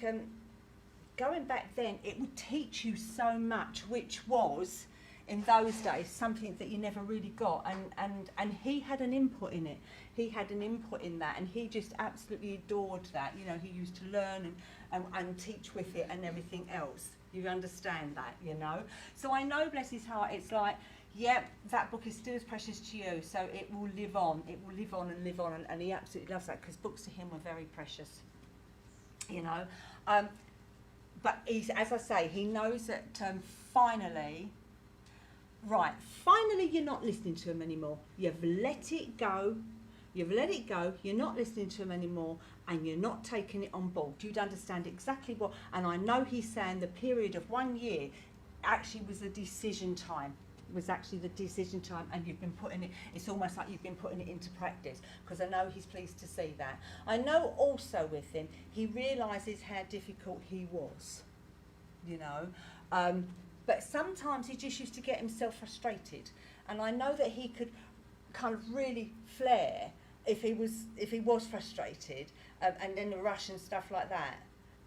Speaker 1: going back then, it would teach you so much, which was, in those days, something that you never really got, and he had an input in it. He had an input in that, and he just absolutely adored that. You know, he used to learn and teach with it and everything else. You understand that, you know? So I know, bless his heart, it's like, yep, that book is still as precious to you, so it will live on. It will live on and live on, and he absolutely loves that, because books to him were very precious, you know? But he's, as I say, he knows that finally, you're not listening to him anymore. You've let it go. You've let it go. You're not listening to him anymore, and you're not taking it on board. You'd understand exactly what, and I know he's saying the period of 1 year actually was the decision time. Was actually the decision time, and you've been putting it, it's almost like you've been putting it into practice, because I know he's pleased to see that. I know also with him, he realises how difficult he was, you know. But sometimes he just used to get himself frustrated, and I know that he could kind of really flare if he was frustrated, and in a rush and stuff like that.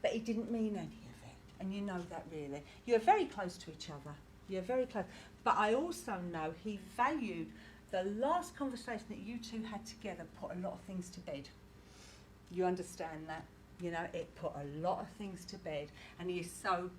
Speaker 1: But he didn't mean any of it, and you know that really. You're very close to each other. You're very close. But I also know he valued the last conversation that you two had together. Put a lot of things to bed. You understand that? You know, it put a lot of things to bed, and he is so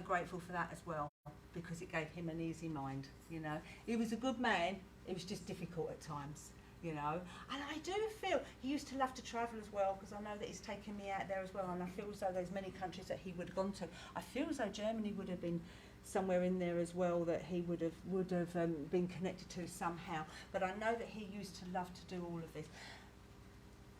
Speaker 1: grateful for that as well, because it gave him an easy mind, you know. He was a good man, it was just difficult at times, you know. And I do feel he used to love to travel as well, because I know that he's taken me out there as well, and I feel as though there's many countries that he would have gone to. I feel as though Germany would have been somewhere in there as well that he would have been connected to somehow. But I know that he used to love to do all of this.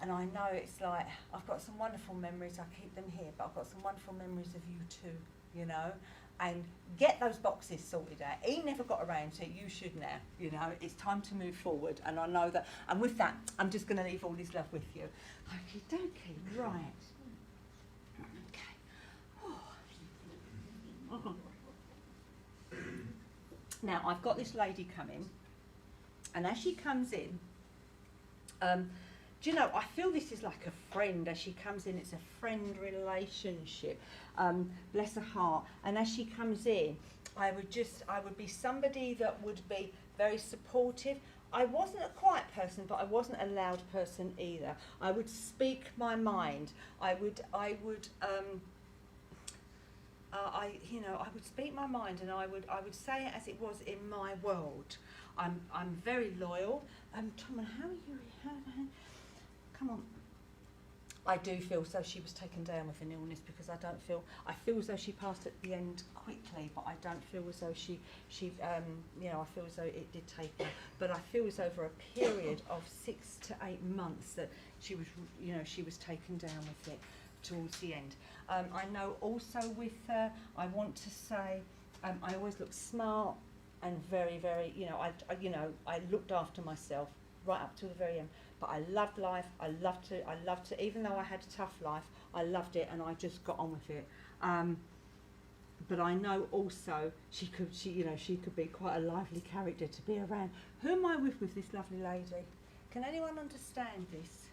Speaker 1: And I know it's like, I've got some wonderful memories, I keep them here, but I've got some wonderful memories of you too, you know. And get those boxes sorted out. He never got around to it, you should now, you know. It's time to move forward, and I know that. And with that, I'm just going to leave all this love with you. Okie dokie, right. Okay. Now, I've got this lady coming, and as she comes in, do you know, I feel this is like a friend. As she comes in, it's a friend relationship. Bless her heart. And as she comes in, I would be somebody that would be very supportive. I wasn't a quiet person, but I wasn't a loud person either. I would speak my mind. I would speak my mind, and I would say it as it was in my world. I'm very loyal. Tom, how are you? Come on. I do feel so she was taken down with an illness, because I feel as though she passed at the end quickly, but I don't feel as though she I feel as though it did take her. But I feel as over a period of 6 to 8 months that she was taken down with it towards the end. I know also with her, I want to say, I always looked smart and very, very, I looked after myself right up to the very end. But I loved life. I loved to, even though I had a tough life, I loved it, and I just got on with it. But I know also she could be quite a lively character to be around. Who am I with this lovely lady? Can anyone understand this?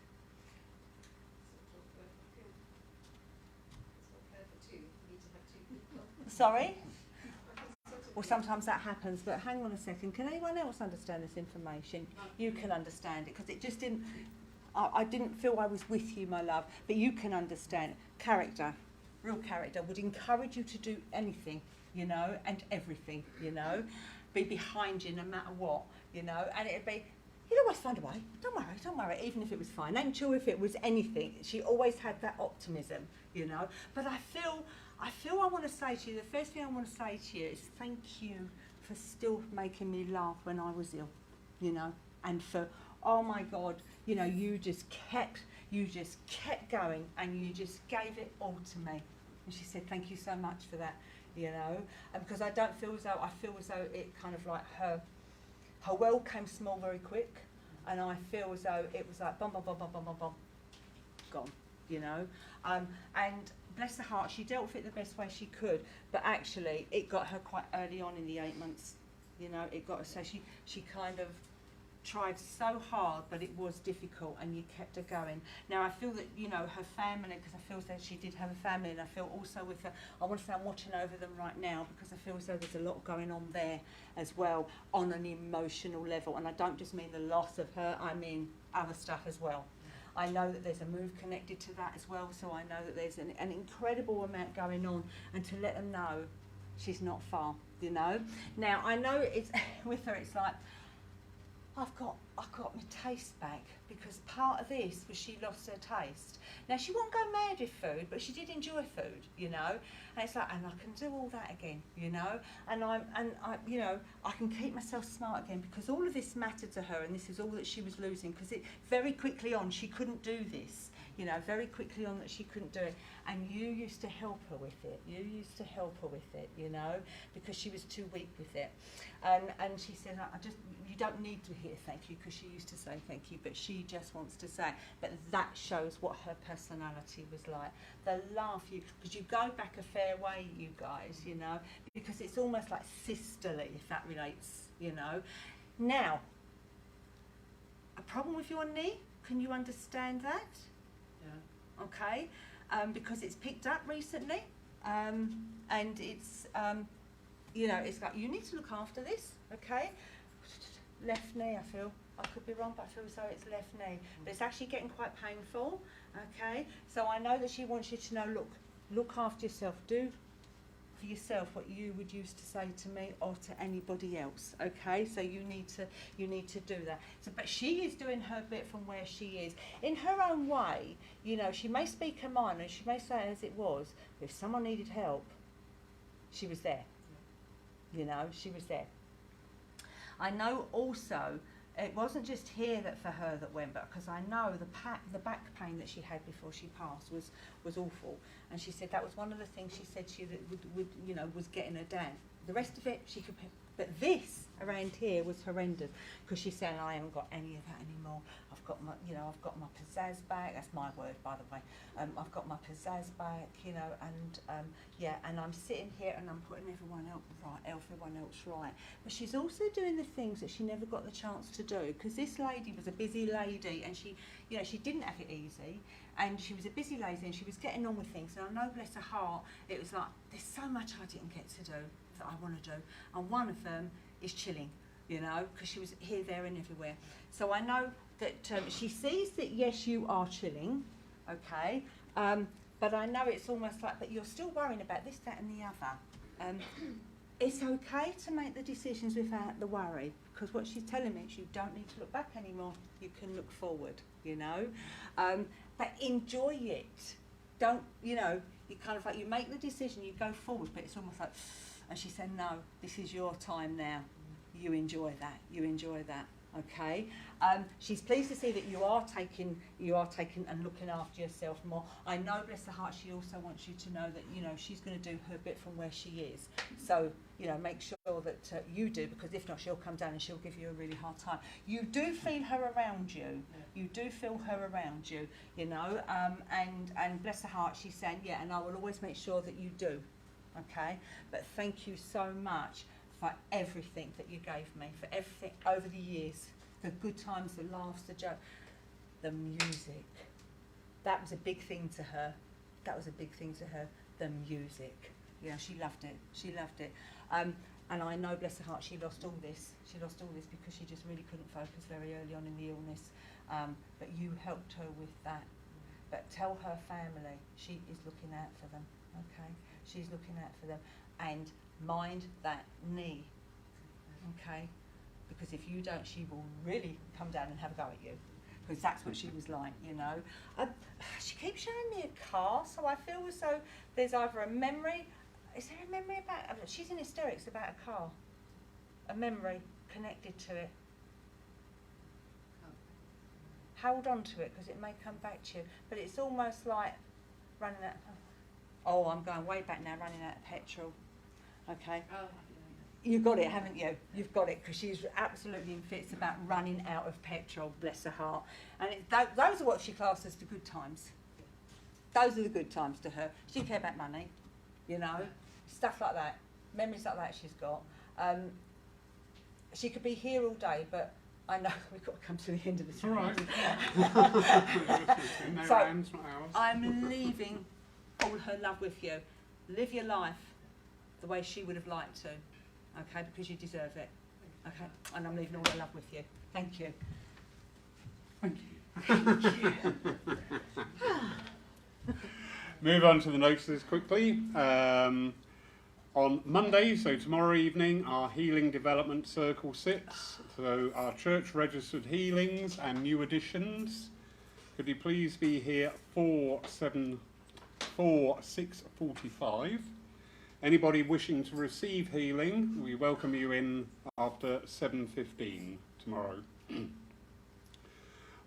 Speaker 1: Sorry? Well, sometimes that happens, but hang on a second. Can anyone else understand this information? You can understand it, because it just didn't... I didn't feel I was with you, my love, but you can understand. Character, real character, would encourage you to do anything, you know, and everything, you know. Be behind you no matter what, you know, and it'd be... You'd always find a way. Don't worry, even if it was financial, if it was anything. She always had that optimism, you know. But I feel I want to say to you, the first thing I want to say to you is thank you for still making me laugh when I was ill, you know, and for, oh my God, you know, you just kept going, and you just gave it all to me. And she said, thank you so much for that, you know, and because I feel as though it kind of like her world came small very quick, and I feel as though it was like bum, bum, bum, bum, bum, bum, bum, gone, you know, and bless her heart, she dealt with it the best way she could, but actually it got her quite early on in the 8 months, you know, it got her, so she kind of tried so hard, but it was difficult, and you kept her going. Now I feel that, you know, her family, because I feel that she did have a family, and I feel also with her, I want to say I'm watching over them right now, because I feel as though there's a lot going on there as well, on an emotional level, and I don't just mean the loss of her, I mean other stuff as well. I know that there's a move connected to that as well, so I know that there's an incredible amount going on, and to let them know she's not far, you know. Now I know it's with her, it's like I've got my taste back, because part of this was she lost her taste. Now she won't go mad with food, but she did enjoy food, you know. And it's like, and I can do all that again, you know. And I you know, I can keep myself smart again, because all of this mattered to her, and this is all that she was losing, because it very quickly on she couldn't do this, you know, very quickly on that she couldn't do it. And you used to help her with it. You used to help her with it, you know, because she was too weak with it. And she said, you don't need to hear thank you, because she used to say thank you, but she just wants to say. But that shows what her personality was like. The laugh, because you go back a fair way, you guys, you know, because it's almost like sisterly, if that relates, you know. Now, a problem with your knee, can you understand that? Yeah. Okay, because it's picked up recently, and it's, you know, it's like, you need to look after this, okay? Left knee, I feel. I could be wrong, but I feel as though it's left knee. But it's actually getting quite painful, okay? So I know that she wants you to know, look after yourself. Do
Speaker 3: for yourself what you would used to say to me or to anybody else. Okay, so you need to do that. So, but she is doing her bit from where she is in her own way. You know, she may speak her mind and she may say it as it was. But if someone needed help, she was there. You know, she was there. I know also it wasn't just here that for her that went, but because I know the back pain that she had before she passed was awful, and she said that was one of the things she said to you that would you know was getting her down. The rest of it she could, but this around here was horrendous because she said I haven't got any of that anymore. I've got my I've got my pizzazz back. That's my word, by the way. I've got my pizzazz back, you know, and yeah, and I'm sitting here and I'm putting everyone else right. But she's also doing the things that she never got the chance to do because this lady was a busy lady and she, you know, she didn't have it easy and she was a busy lady and she was getting on with things. And I know, bless her heart, it was like there's so much I didn't get to do that I want to do, and one of them is chilling, you know, because she was here, there, and everywhere. So I know that she sees that yes, you are chilling, okay. But I know it's almost like, but you're still worrying about this, that, and the other. It's okay to make the decisions without the worry, because what she's telling me is you don't need to look back anymore. You can look forward, you know. But enjoy it. Don't, you know, you kind of like, you make the decision, you go forward, but it's almost like, and she said, no, this is your time now. You enjoy that. You enjoy that. Okay. She's pleased to see that you are taking and looking after yourself more. I know, bless her heart, she also wants you to know that, you know, she's going to do her bit from where she is. So, you know, make sure that you do, because if not, she'll come down and she'll give you a really hard time. You do feel her around you. You do feel her around you, you know, and bless her heart, she's saying, yeah, and I will always make sure that you do. Okay. But thank you so much for everything that you gave me, for everything over the years, the good times, the laughs, the joke, the music. That was a big thing to her. That was a big thing to her, the music. Yeah, she loved it. She loved it. And I know, bless her heart, she lost all this. She lost all this because she just really couldn't focus very early on in the illness. But you helped her with that. But tell her family she is looking out for them, okay? She's looking out for them. And mind that knee, okay? Because if you don't, she will really come down and have a go at you. Because that's what she was like, you know. She keeps showing me a car, so I feel as though there's either a memory. Is there a memory about? She's in hysterics about a car. A memory connected to it. Hold on to it because it may come back to you. But it's almost like running out. Oh, I'm going way back now, running out of petrol. Okay.
Speaker 4: Oh,
Speaker 3: You've got it, haven't you? You've got it, because she's absolutely in fits about running out of petrol, bless her heart. And those are what she classes the good times. Those are the good times to her. She didn't care about money, you know, stuff like that. Memories like that she's got. She could be here all day, but I know we've got to come to the end of this.
Speaker 2: All right. In their
Speaker 3: So,
Speaker 2: hands, not ours.
Speaker 3: I'm leaving all her love with you. Live your life the way she would have liked to. Okay, because you deserve it. Okay, and I'm leaving all the love with you. Thank you.
Speaker 2: Thank you. Move on to the notices quickly. On Monday, so tomorrow evening, our Healing Development Circle sits. So our church registered healings and new additions. Could you please be here for 6:45? Anybody wishing to receive healing, we welcome you in after 7:15 tomorrow.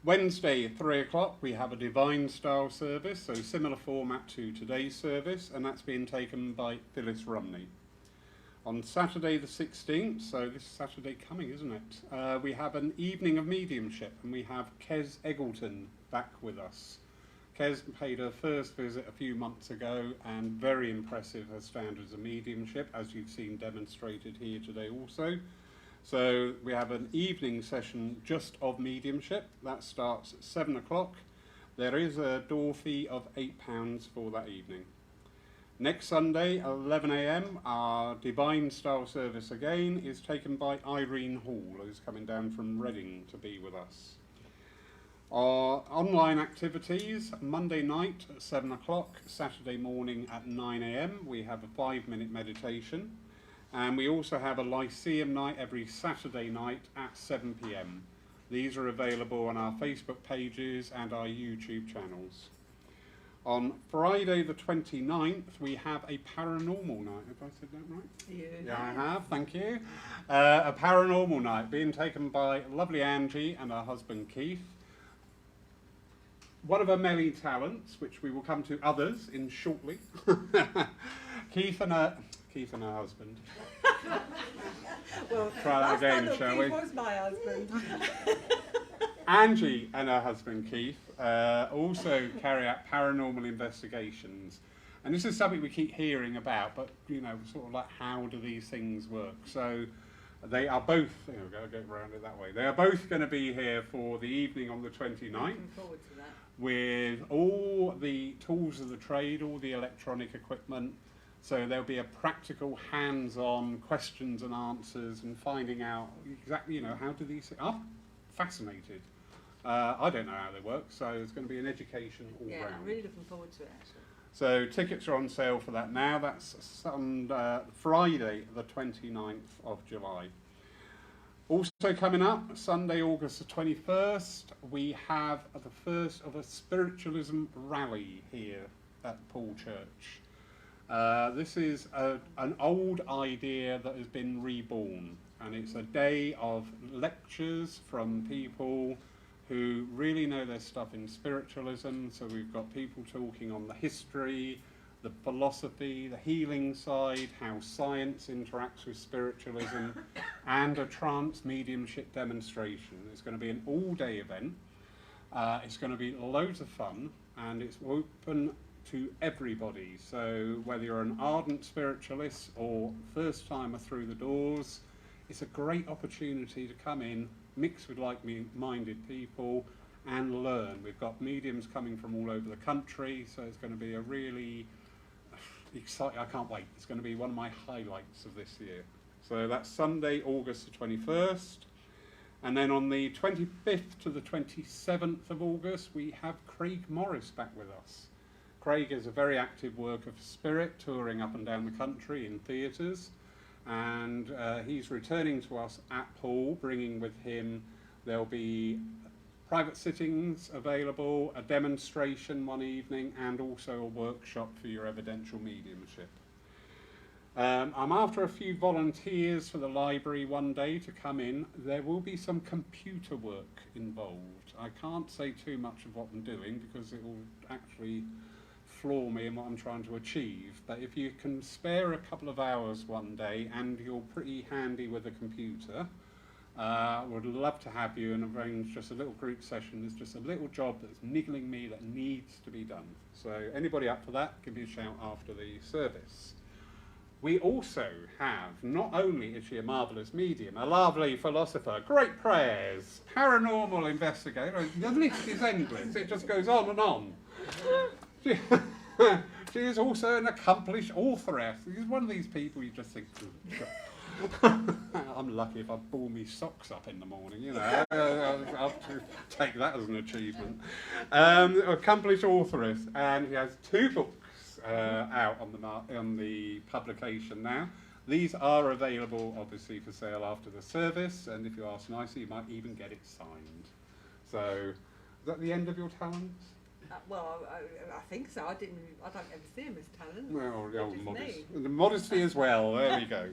Speaker 2: Wednesday at 3 o'clock we have a divine style service, so similar format to today's service, and that's being taken by Phyllis Rumney. On Saturday the 16th, so this Saturday coming, isn't it, we have an evening of mediumship, and we have Kez Eggleton back with us. Kez paid her first visit a few months ago, and very impressive her standards of mediumship, as you've seen demonstrated here today also. So we have an evening session just of mediumship. That starts at 7 o'clock. There is a door fee of £8 for that evening. Next Sunday, 11 a.m, our Divine Style service again is taken by Irene Hall, who's coming down from Reading to be with us. Our online activities, Monday night at 7 o'clock, Saturday morning at 9 a.m. We have a 5-minute meditation. And we also have a Lyceum night every Saturday night at 7 p.m. These are available on our Facebook pages and our YouTube channels. On Friday the 29th, we have a paranormal night. Have I said that right? Yeah, I have, thank you. A paranormal night being taken by lovely Angie and her husband Keith. One of her many talents, which we will come to others in shortly. Keith and her husband.
Speaker 1: Well,
Speaker 2: try that again, shall we?
Speaker 1: Keith was my husband.
Speaker 2: Angie and her husband Keith also carry out paranormal investigations, and this is something we keep hearing about, but you know, sort of like, how do these things work? So they are both, there we go, I'll go around it that way. They are both going to be here for the evening on the 29th.
Speaker 4: Looking forward to that.
Speaker 2: With all the tools of the trade, all the electronic equipment. So there'll be a practical, hands-on questions and answers and finding out exactly, you know, how do these... I'm fascinated. I don't know how they work, so it's going to be an education all round.
Speaker 4: Yeah, I'm really looking forward to it, actually.
Speaker 2: So tickets are on sale for that now. That's on Friday, the 29th of July. Also coming up, Sunday, August the 21st, we have the first of a spiritualism rally here at Paul Church. This is an old idea that has been reborn, and it's a day of lectures from people who really know their stuff in spiritualism. So we've got people talking on the history, the philosophy, the healing side, how science interacts with spiritualism, and a trance mediumship demonstration. It's going to be an all-day event. It's going to be loads of fun, and it's open to everybody. So whether you're an ardent spiritualist or first timer through the doors, it's a great opportunity to come in, mix with like-minded people and learn. We've got mediums coming from all over the country, so it's going to be a really exciting, I can't wait. It's going to be one of my highlights of this year. So that's Sunday, August the 21st. And then on the 25th to the 27th of August, we have Craig Morris back with us. Craig is a very active worker for Spirit, touring up and down the country in theatres, and he's returning to us at Paul, bringing with him, there'll be private sittings available, a demonstration one evening, and also a workshop for your evidential mediumship. I'm after a few volunteers for the library one day to come in. There will be some computer work involved. I can't say too much of what I'm doing because it will actually floor me in what I'm trying to achieve, but if you can spare a couple of hours one day and you're pretty handy with a computer, would love to have you and arrange just a little group session. There's just a little job that's niggling me that needs to be done. So anybody up for that, give me a shout after the service. We also have, not only is she a marvellous medium, a lovely philosopher, great prayers, paranormal investigator, the list is endless, it just goes on and on. She is also an accomplished authoress. She's one of these people you just think, I'm lucky if I ball me socks up in the morning, you know. I'll take that as an achievement. Accomplished authoress, and she has 2 books out on the publication now. These are available, obviously, for sale after the service, and if you ask nicely, you might even get it signed. So, is that the end of your talents?
Speaker 4: Well, I think so. I don't ever see him as talent.
Speaker 2: Well, the modesty as well. There we go.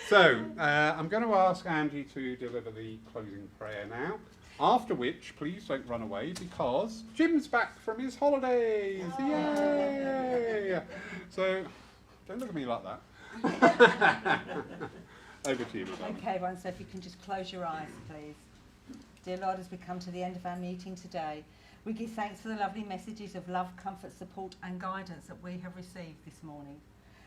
Speaker 2: So, I'm going to ask Angie to deliver the closing prayer now. After which, please don't run away because Jim's back from his holidays. Oh. Yay! So, don't look at me like that. Over to you, madam.
Speaker 3: Okay, everyone, so if you can just close your eyes, please. Dear Lord, as we come to the end of our meeting today, we give thanks for the lovely messages of love, comfort, support and guidance that we have received this morning.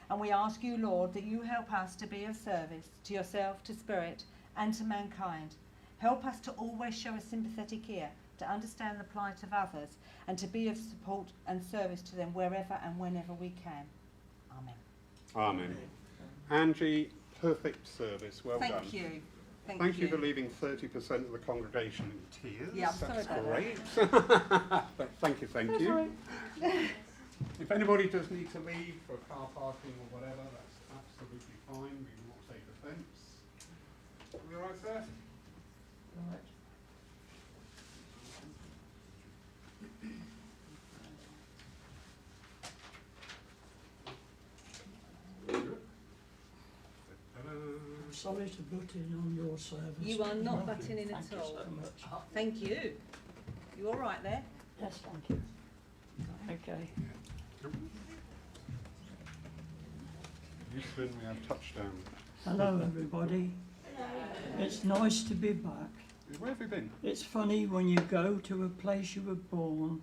Speaker 3: And we ask you, Lord, that you help us to be of service to yourself, to Spirit and to mankind. Help us to always show a sympathetic ear, to understand the plight of others and to be of support and service to them wherever and whenever we can. Amen.
Speaker 2: Amen. Angie, perfect service. Well done.
Speaker 3: Thank you.
Speaker 2: Thank you for leaving 30% of the congregation in tears.
Speaker 1: Yeah, I'm sorry
Speaker 2: That's
Speaker 1: about
Speaker 2: great. But thank you. If anybody does need to leave for car parking or whatever, that's absolutely fine. We will not take offence. Are we all right, sir?
Speaker 5: Right. I'm sorry to butt in on your service.
Speaker 3: You are not
Speaker 5: but
Speaker 3: butting in at
Speaker 5: thank you
Speaker 3: all.
Speaker 5: so much.
Speaker 3: Thank you. You all right there?
Speaker 5: Yes, thank you. Okay.
Speaker 2: Houston, we have touchdown.
Speaker 5: Hello, everybody. It's nice to be back.
Speaker 2: Where have you been?
Speaker 5: It's funny when you go to a place you were born,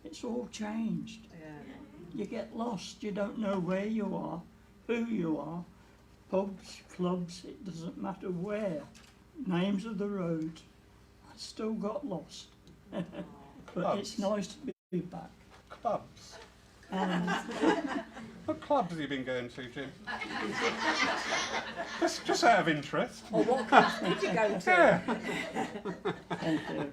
Speaker 5: it's all changed.
Speaker 3: Yeah.
Speaker 5: You get lost, you don't know where you are, who you are. Pubs, clubs, it doesn't matter where. Names of the roads. I still got lost. But it's nice to be back.
Speaker 2: Clubs.
Speaker 5: And
Speaker 2: What clubs have you been going to, Jim? just out of interest.
Speaker 3: Or what class did you go to?
Speaker 2: Yeah.
Speaker 5: thank you.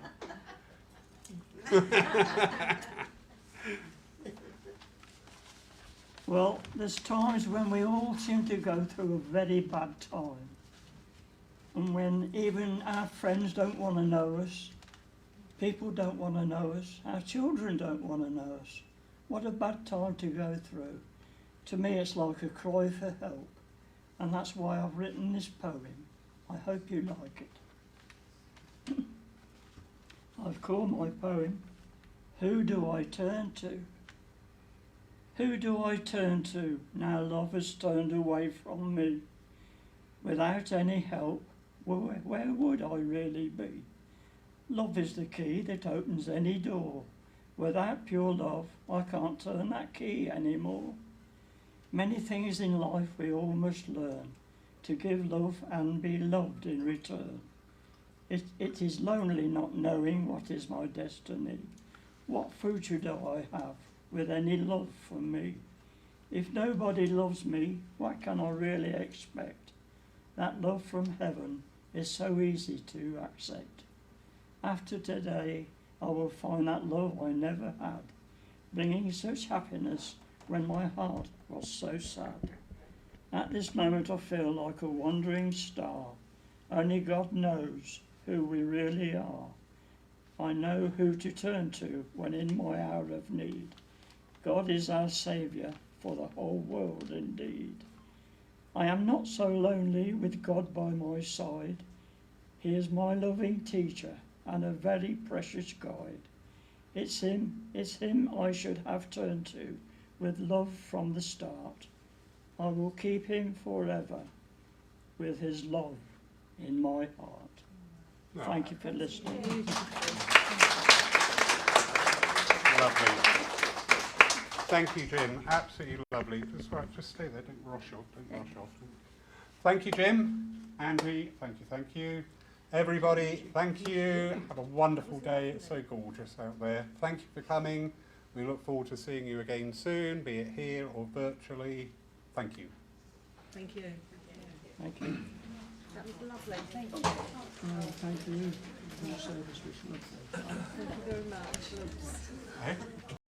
Speaker 5: Well, there's times when we all seem to go through a very bad time. And when even our friends don't want to know us, people don't want to know us, our children don't want to know us. What a bad time to go through. To me, it's like a cry for help. And that's why I've written this poem. I hope you like it. I've called my poem, Who Do I Turn To? Who do I turn to now love has turned away from me? Without any help, where would I really be? Love is the key that opens any door. Without pure love, I can't turn that key anymore. Many things in life we all must learn, to give love and be loved in return. It is lonely not knowing what is my destiny. What future do I have with any love from me? If nobody loves me, what can I really expect? That love from heaven is so easy to accept. After today, I will find that love I never had, bringing such happiness when my heart was so sad. At this moment I feel like a wandering star. Only God knows who we really are. I know who to turn to when in my hour of need. God is our Saviour for the whole world indeed. I am not so lonely with God by my side. He is my loving teacher and a very precious guide. It's him I should have turned to with love from the start. I will keep him forever with his love in my heart.
Speaker 2: No.
Speaker 5: Thank you for listening.
Speaker 2: Lovely. Thank you, Jim. Absolutely lovely. Just stay there. Don't rush off. Thank you, Jim. Angie, thank you. Everybody, thank you. Have a wonderful day. It's so gorgeous out there. Thank you for coming. We look forward to seeing you again soon, be it here or virtually. Thank you.
Speaker 3: Thank you.
Speaker 5: Thank you.
Speaker 3: That was lovely. Thank you.
Speaker 5: Thank you. Your service was lovely.
Speaker 3: Thank you very much.
Speaker 2: Eh?